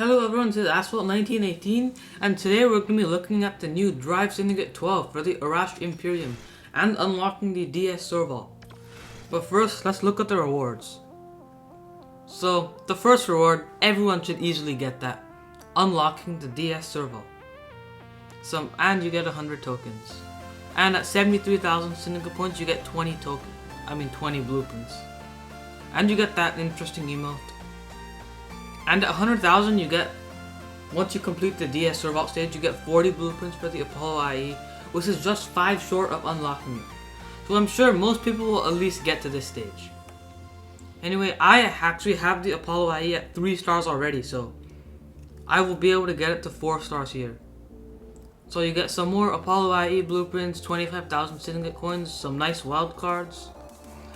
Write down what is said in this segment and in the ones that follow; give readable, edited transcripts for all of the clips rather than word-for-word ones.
Hello everyone, this is Asphalt 1918, and today we're going to be looking at the new Drive Syndicate 12 for the Arash Imperium and unlocking the DS Survolt. But first, let's look at the rewards. So, the first reward, everyone should easily get that. Unlocking the DS Survolt. And you get 100 tokens. And at 73,000 Syndicate points, you get 20 blueprints. And you get that interesting emote. And at 100,000 you get, once you complete the DS Survolt stage, you get 40 blueprints for the Apollo IE, which is just 5 short of unlocking it. So I'm sure most people will at least get to this stage. Anyway, I actually have the Apollo IE at 3 stars already, so I will be able to get it to 4 stars here. So you get some more Apollo IE blueprints, 25,000 Syndicate coins, some nice wild cards,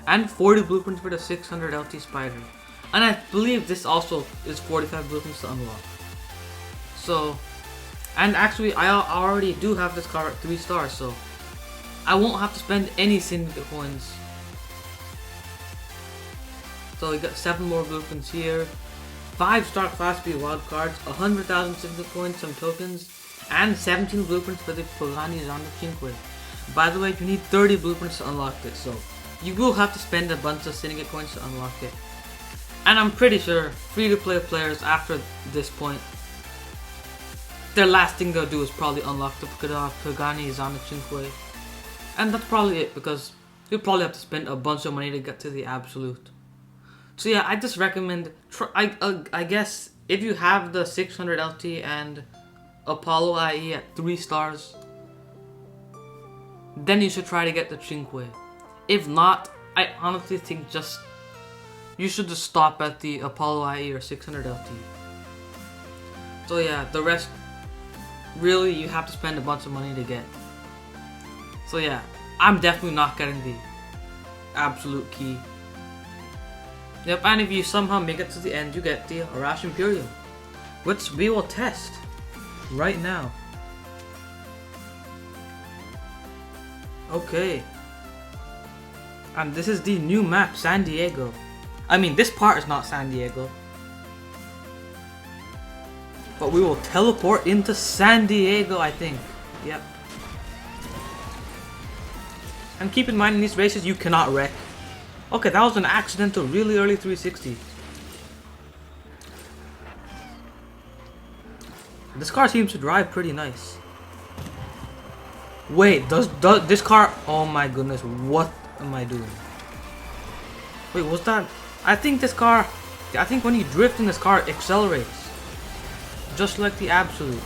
and 40 blueprints for the 600 LT Spider. And I believe this also is 45 blueprints to unlock. So, and actually I already do have this car at 3 stars, so I won't have to spend any Syndicate coins. So you got 7 more blueprints here, 5 star class B wild cards, 100,000 Syndicate coins, some tokens, and 17 blueprints for the Pagani Zonda Cinque. By the way, you need 30 blueprints to unlock this, so you will have to spend a bunch of Syndicate coins to unlock it. And I'm pretty sure free-to-play players after this point, their last thing they'll do is probably unlock the Pagani Zonda Cinque. And that's probably it, because you'll probably have to spend a bunch of money to get to the absolute. So yeah, I just recommend, I guess, if you have the 600 LT and Apollo IE at 3 stars, then you should try to get the Cinque. If not, I honestly think you should just stop at the Apollo IE or 600 LT. So yeah, the rest, really, you have to spend a bunch of money to get. So yeah, I'm definitely not getting the absolute key. Yep, and if you somehow make it to the end, you get the Arash Imperium, which we will test right now. Okay. And this is the new map, San Diego. I mean, this part is not San Diego, but we will teleport into San Diego, I think. Yep. And keep in mind, in these races, you cannot wreck. Okay, that was an accidental, really early 360. This car seems to drive pretty nice. Wait, does this car? Oh my goodness, what am I doing? Wait, what's that? I think when you drift in this car, it accelerates. Just like the Absolute.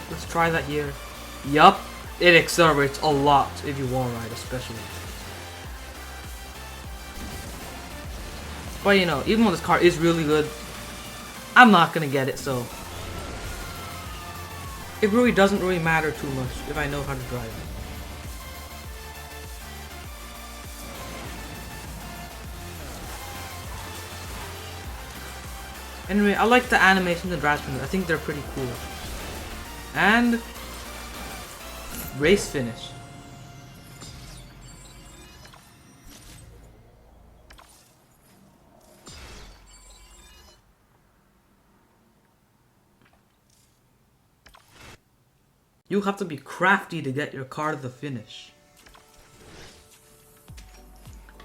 Let's try that here. Yup, it accelerates a lot if you wall ride, especially. But you know, even though this car is really good, I'm not gonna get it, so it really doesn't really matter too much if I know how to drive it. Anyway, I like the animation of the drive. I think they're pretty cool. And race finish. You have to be crafty to get your car to the finish.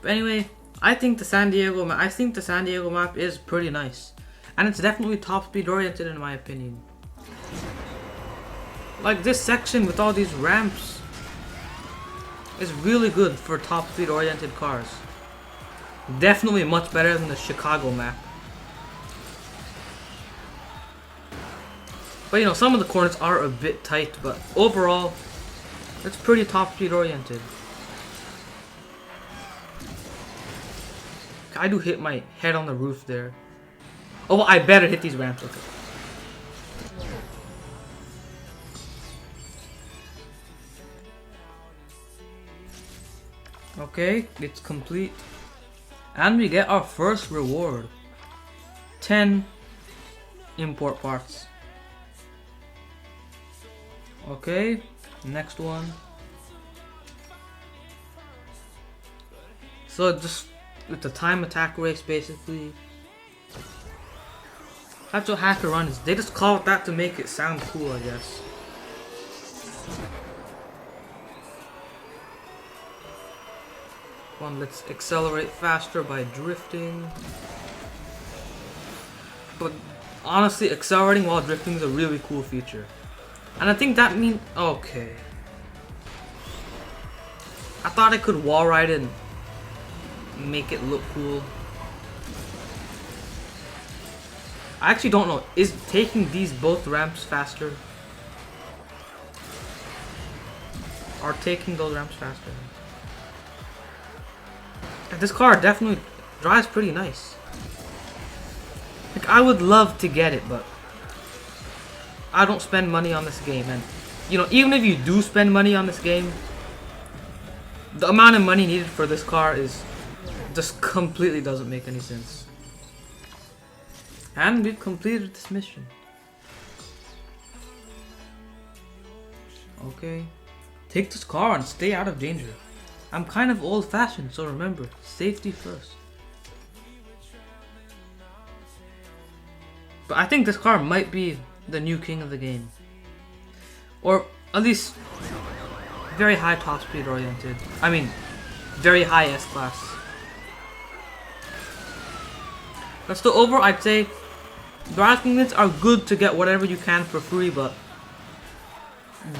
But anyway, I think the San Diego map is pretty nice. And it's definitely top speed oriented in my opinion. Like this section with all these ramps is really good for top speed oriented cars. Definitely much better than the Chicago map. But you know, some of the corners are a bit tight, but overall, it's pretty top speed oriented. I do hit my head on the roof there. Oh, I better hit these ramps. Okay. Okay, it's complete. And we get our first reward. 10 import parts. Okay, next one. So just with the time attack race basically. That's what hacker run is. They just call it that to make it sound cool, I guess. Come on, let's accelerate faster by drifting. But honestly, accelerating while drifting is a really cool feature. And I think that means... Okay. I thought I could wall ride and make it look cool. I actually don't know. Is taking these both ramps faster? Are taking those ramps faster? And this car definitely drives pretty nice. Like, I would love to get it, but I don't spend money on this game. And, you know, even if you do spend money on this game, the amount of money needed for this car is just completely doesn't make any sense. And we've completed this mission. Okay. Take this car and stay out of danger. I'm kind of old-fashioned, so remember, safety first. But I think this car might be the new king of the game. Or at least very high top speed oriented. I mean, very high S-Class. But still, overall, I'd say drive units are good to get whatever you can for free, but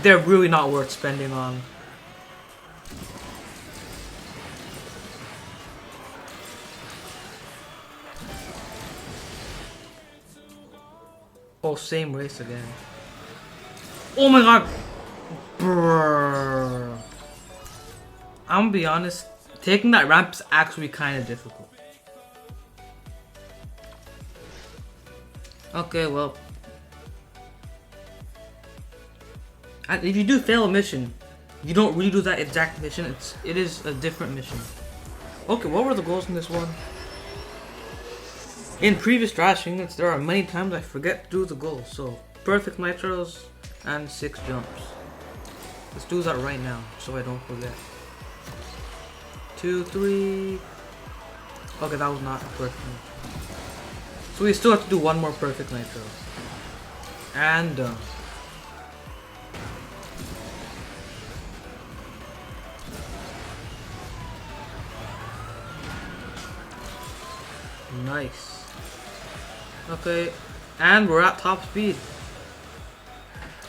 they're really not worth spending on. Oh, same race again. Oh my god! Brrr. I'm gonna be honest, taking that ramp is actually kind of difficult. Okay, well. And if you do fail a mission, you don't redo that exact mission, it is a different mission. Okay, what were the goals in this one? In previous drive units, there are many times I forget to do the goals, so perfect nitros and 6 jumps. Let's do that right now, so I don't forget. 2, 3. Okay, that was not a perfect nitro. So we still have to do one more perfect nitro. And done. Nice. Okay, and we're at top speed.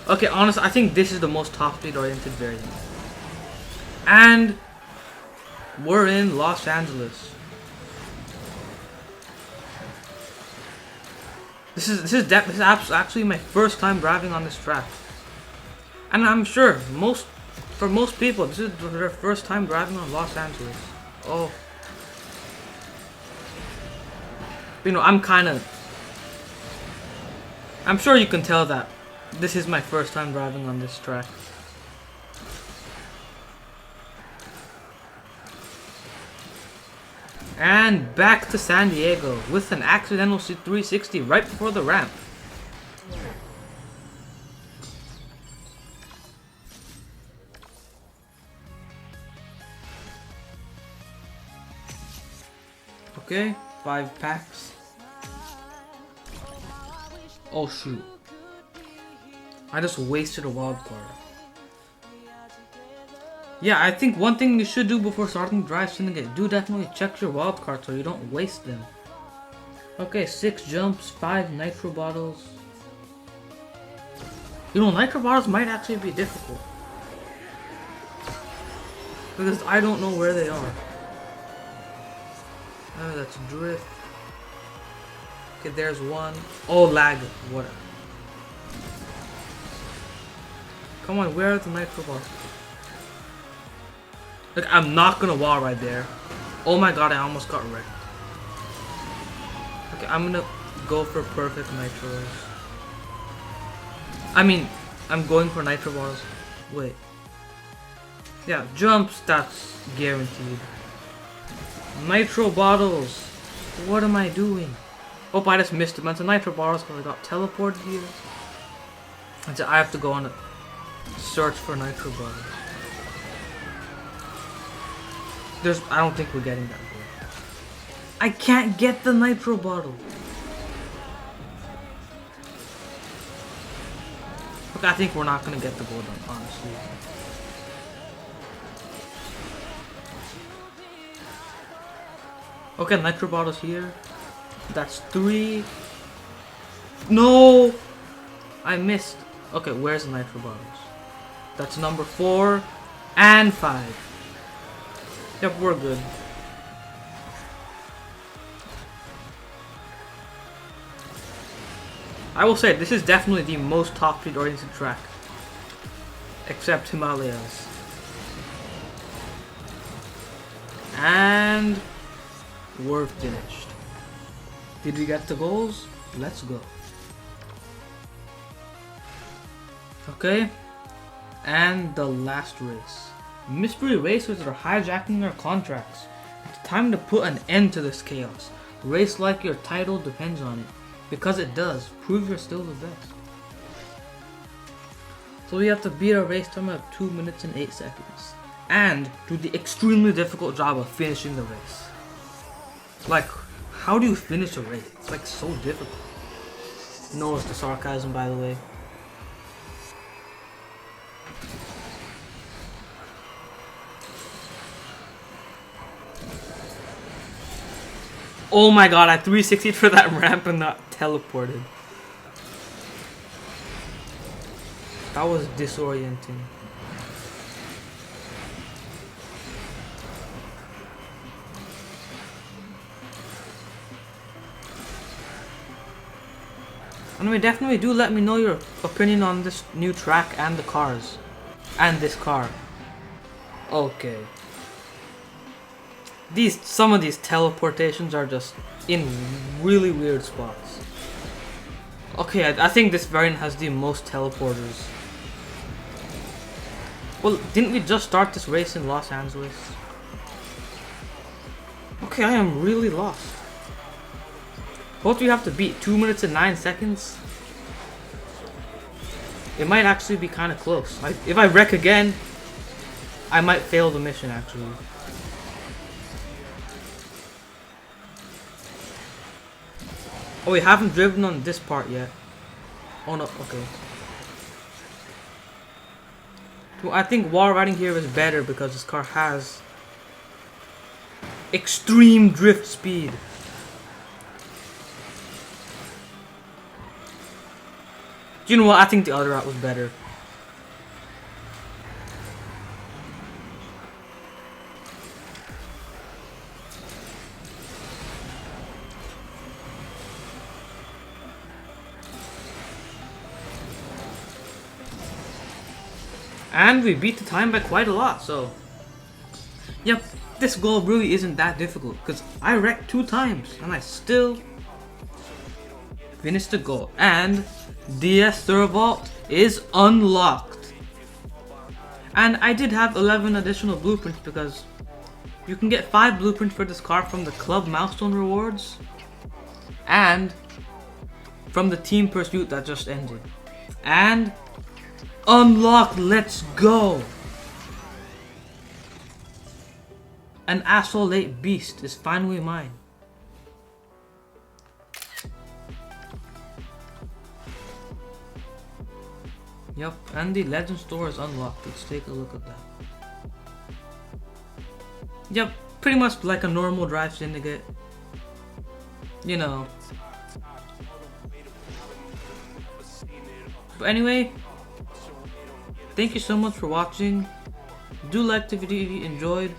Okay, honestly, I think this is the most top speed oriented variant. And we're in Los Angeles. This is actually my first time driving on this track. And I'm sure for most people, this is their first time driving on Los Angeles. Oh. You know, I'm sure you can tell that this is my first time driving on this track. And back to San Diego with an accidental 360 right before the ramp. Okay, 5 packs. Oh shoot. I just wasted a wild card. Yeah, I think one thing you should do before starting Drive Syndicate, do definitely check your wild card so you don't waste them. Okay, 6 jumps, 5 nitro bottles. You know, nitro bottles might actually be difficult. Because I don't know where they are. Oh, that's drift. Okay, there's one. Oh, lag. What? Come on, where are the nitro bottles? Like, I'm not gonna wall right there. Oh my god, I almost got wrecked. Okay, I'm gonna go for perfect nitros. I mean, I'm going for nitro bottles. Wait. Yeah, jumps, that's guaranteed. Nitro bottles. What am I doing? Oh, I just missed a bunch of nitro bottles because I got teleported here. And so I have to go on a search for nitro bottles. I don't think we're getting that good. I can't get the nitro bottle. Look, I think we're not gonna get the gold, honestly. Okay, nitro bottles here. That's 3. No! I missed. Okay, where's the nitro bottles? That's number 4 and 5. Yep, we're good. I will say, this is definitely the most top speed oriented track. Except Himalayas. And we're finished. Did we get the goals? Let's go. Okay. And the last race. Mystery racers are hijacking our contracts. It's time to put an end to this chaos. Race like your title depends on it. Because it does. Prove you're still the best. So we have to beat our race time of 2 minutes and 8 seconds. And do the extremely difficult job of finishing the race. Like, how do you finish a race? It's like so difficult. No, it's the sarcasm, by the way. Oh my god, I 360'd for that ramp and not teleported. That was disorienting. Anyway, definitely do let me know your opinion on this new track and the cars. And this car. Okay. Some of these teleportations are just in really weird spots. Okay, I think this variant has the most teleporters. Well, didn't we just start this race in Los Angeles? Okay, I am really lost. What do you have to beat? 2 minutes and 9 seconds? It might actually be kind of close. If I wreck again, I might fail the mission actually. Oh, we haven't driven on this part yet. Oh no, okay. So I think wall riding here is better because this car has extreme drift speed. You know what? I think the other route was better. And we beat the time by quite a lot, so... Yep, this goal really isn't that difficult, because I wrecked 2 times, and I still finished the goal. And DS Survolt is unlocked. And I did have 11 additional blueprints, because you can get 5 blueprints for this car from the club milestone rewards, and from the team pursuit that just ended. And... unlocked, let's go! An Asphalt 8 beast is finally mine. Yep, and the legend store is unlocked. Let's take a look at that. Yep, pretty much like a normal drive syndicate. You know. But anyway, thank you so much for watching. Do like the video if you enjoyed,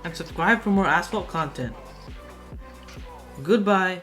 and subscribe for more Asphalt content. Goodbye.